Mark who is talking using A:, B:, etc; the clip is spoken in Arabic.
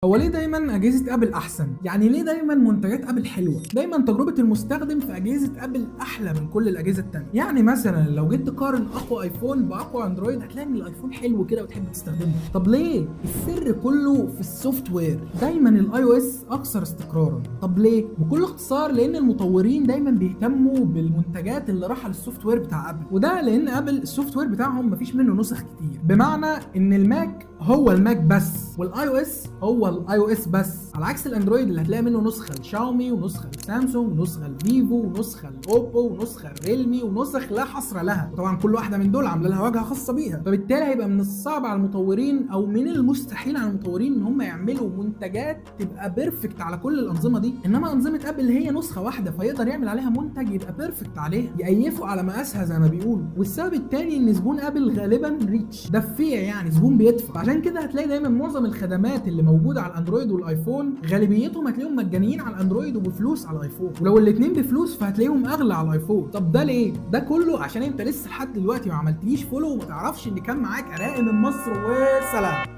A: هو ليه دايما اجهزه ابل احسن؟ يعني ليه دايما منتجات ابل حلوه؟ دايما تجربه المستخدم في اجهزه ابل احلى من كل الاجهزه التانيه. يعني مثلا لو جيت تقارن اقوى ايفون باقوى اندرويد هتلاقي ان الايفون حلو كده وتحب تستخدمه. طب ليه؟ السر كله في السوفت وير. دايما الاي او اس اكثر استقرارا. طب ليه؟ بكل اختصار لان المطورين دايما بيهتموا بالمنتجات اللي رايحه للسوفت وير بتاع ابل، وده لان ابل السوفت وير بتاعهم مفيش منه نسخ كتير، بمعنى ان الماك هو الماك بس، والاي او اس هو الاي او اس بس، على عكس الاندرويد اللي هتلاقي منه نسخه لشاومي ونسخه لسامسونج ونسخه لفيفو ونسخه لاوبو ونسخه لريلمي ونسخ لا حصر لها، وطبعا كل واحده من دول عامله لها واجهه خاصه بيها. فبالتالي هيبقى من الصعب على المطورين او من المستحيل على المطورين ان هم يعملوا منتجات تبقى بيرفكت على كل الانظمه دي. انما انظمه ابل هي نسخه واحده فيقدر يعمل عليها منتج يبقى بيرفكت عليها، يقيفوا على مقاسها زي ما بيقولوا. والسبب الثاني ان زبون ابل غالبا ريتش، دفيع، يعني زبون بيدفع. عشان كده هتلاقي دايما معظم الخدمات اللي موجوده على الاندرويد والايفون غالبيتهم هتلاقيهم مجانيين على الاندرويد وبفلوس على الايفون، ولو الاثنين بفلوس فهتلاقيهم اغلى على الايفون. طب ده ليه؟ ده كله عشان انت لسه لحد دلوقتي ما عملتليش فولو وما تعرفش ان كان معاك اراء من مصر. وسلام.